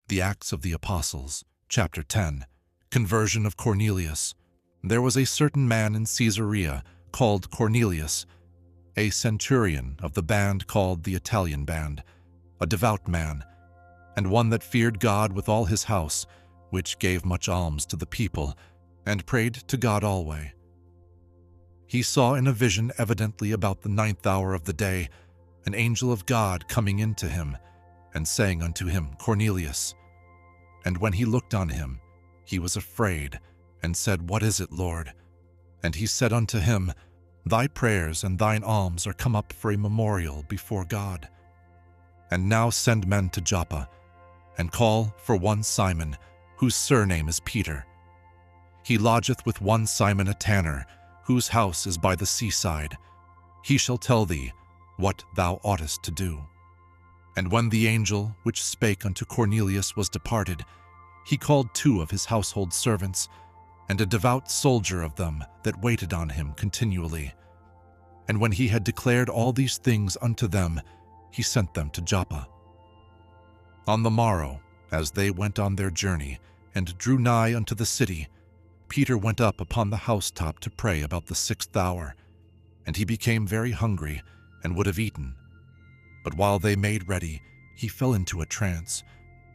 The Acts of the Apostles, chapter 10, Conversion of Cornelius. There was a certain man in Caesarea called Cornelius, a centurion of the band called the Italian band, a devout man, and one that feared God with all his house, which gave much alms to the people, and prayed to God alway. He saw in a vision, evidently about the 9th hour of the day, an angel of God coming in to him, and saying unto him, Cornelius. And when he looked on him, he was afraid, and said, What is it, Lord? And he said unto him, Thy prayers and thine alms are come up for a memorial before God. And now send men to Joppa, and call for one Simon, whose surname is Peter. He lodgeth with one Simon a tanner, whose house is by the seaside. He shall tell thee what thou oughtest to do. And when the angel which spake unto Cornelius was departed, he called 2 of his household servants, and a devout soldier of them that waited on him continually. And when he had declared all these things unto them, he sent them to Joppa. On the morrow, as they went on their journey, and drew nigh unto the city, Peter went up upon the housetop to pray about the 6th hour, and he became very hungry, and would have eaten. But while they made ready, he fell into a trance,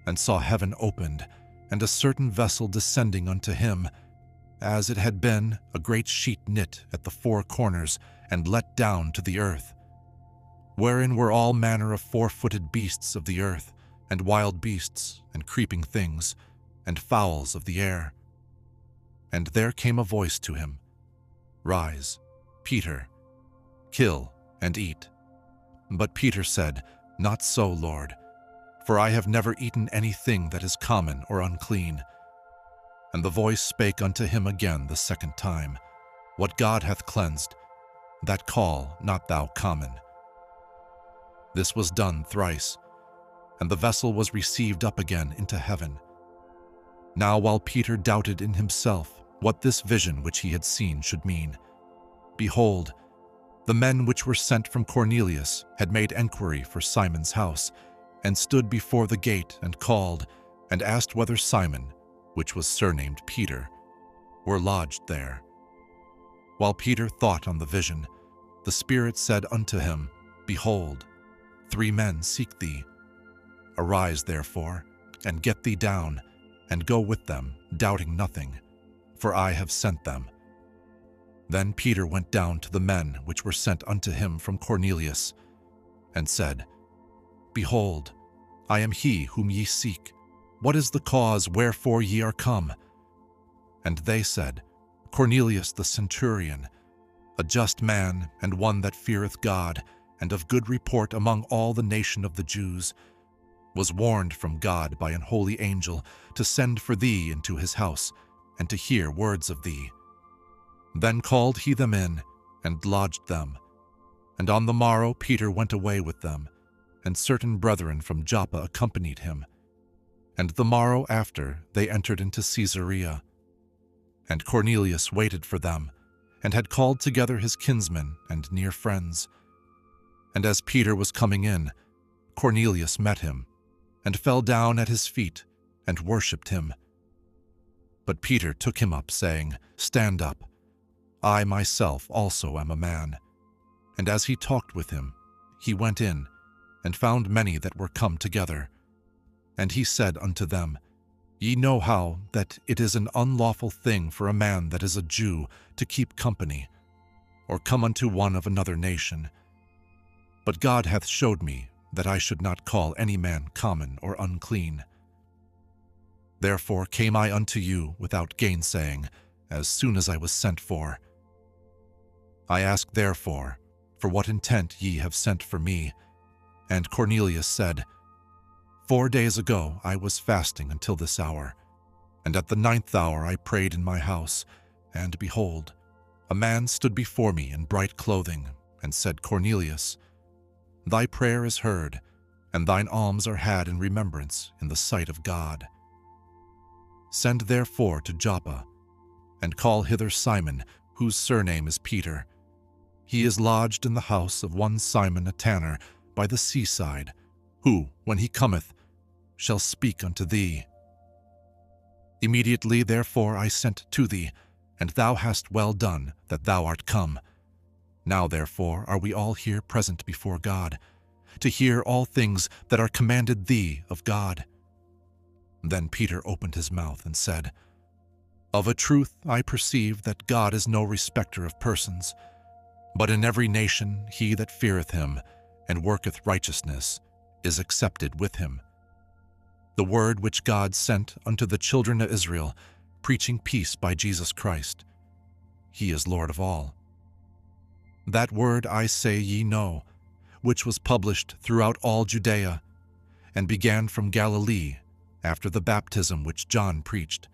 and saw heaven opened, and a certain vessel descending unto him, as it had been a great sheet knit at the 4 corners, and let down to the earth, wherein were all manner of 4-footed beasts of the earth, and wild beasts, and creeping things, and fowls of the air. And there came a voice to him, Rise, Peter, kill and eat. But Peter said, Not so, Lord, for I have never eaten anything that is common or unclean. And the voice spake unto him again the 2nd time, What God hath cleansed, that call not thou common. This was done thrice, and the vessel was received up again into heaven. Now while Peter doubted in himself what this vision which he had seen should mean, behold, the men which were sent from Cornelius had made enquiry for Simon's house, and stood before the gate, and called, and asked whether Simon, which was surnamed Peter, were lodged there. While Peter thought on the vision, the Spirit said unto him, Behold, 3 men seek thee. Arise therefore, and get thee down, and go with them, doubting nothing, for I have sent them. Then Peter went down to the men which were sent unto him from Cornelius, and said, Behold, I am he whom ye seek. What is the cause wherefore ye are come? And they said, Cornelius the centurion, a just man, and one that feareth God, and of good report among all the nation of the Jews, was warned from God by an holy angel to send for thee into his house, and to hear words of thee. Then called he them in, and lodged them. And on the morrow Peter went away with them, and certain brethren from Joppa accompanied him. And the morrow after they entered into Caesarea. And Cornelius waited for them, and had called together his kinsmen and near friends. And as Peter was coming in, Cornelius met him, and fell down at his feet, and worshipped him. But Peter took him up, saying, Stand up. I myself also am a man. And as he talked with him, he went in, and found many that were come together. And he said unto them, Ye know how that it is an unlawful thing for a man that is a Jew to keep company, or come unto one of another nation. But God hath showed me that I should not call any man common or unclean. Therefore came I unto you without gainsaying, as soon as I was sent for. I ask therefore, for what intent ye have sent for me? And Cornelius said, 4 days ago I was fasting until this hour, and at the 9th hour I prayed in my house, and behold, a man stood before me in bright clothing, and said, Cornelius, thy prayer is heard, and thine alms are had in remembrance in the sight of God. Send therefore to Joppa, and call hither Simon, whose surname is Peter. He is lodged in the house of one Simon a tanner by the seaside, who, when he cometh, shall speak unto thee. Immediately therefore I sent to thee, and thou hast well done that thou art come. Now therefore are we all here present before God, to hear all things that are commanded thee of God. Then Peter opened his mouth and said, Of a truth I perceive that God is no respecter of persons, but in every nation he that feareth him and worketh righteousness is accepted with him. The word which God sent unto the children of Israel, preaching peace by Jesus Christ. He is Lord of all. That word I say ye know, which was published throughout all Judea, and began from Galilee after the baptism which John preached,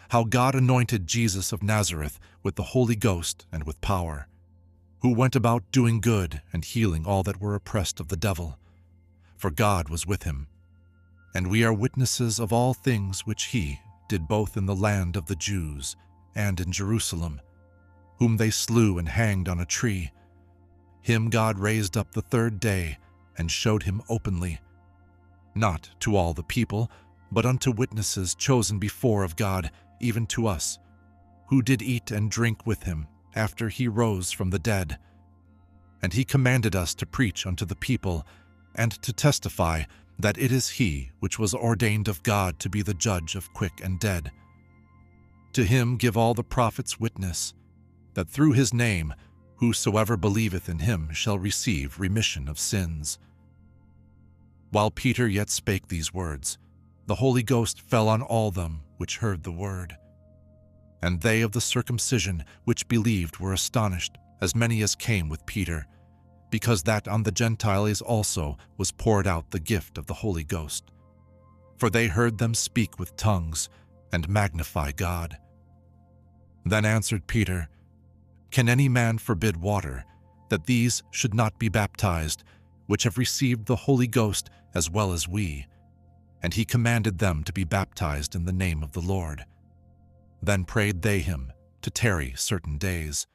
how God anointed Jesus of Nazareth with the Holy Ghost and with power, who went about doing good and healing all that were oppressed of the devil, for God was with him. And we are witnesses of all things which he did both in the land of the Jews and in Jerusalem, whom they slew and hanged on a tree. Him God raised up the third day and showed him openly, not to all the people, but unto witnesses chosen before of God, even to us, who did eat and drink with him after he rose from the dead. And he commanded us to preach unto the people, and to testify that it is he which was ordained of God to be the judge of quick and dead. To him give all the prophets witness, that through his name whosoever believeth in him shall receive remission of sins. While Peter yet spake these words, the Holy Ghost fell on all them which heard the word. And they of the circumcision which believed were astonished, as many as came with Peter, because that on the Gentiles also was poured out the gift of the Holy Ghost. For they heard them speak with tongues and magnify God. Then answered Peter, Can any man forbid water, that these should not be baptized, which have received the Holy Ghost as well as we? And he commanded them to be baptized in the name of the Lord. Then prayed they him to tarry certain days.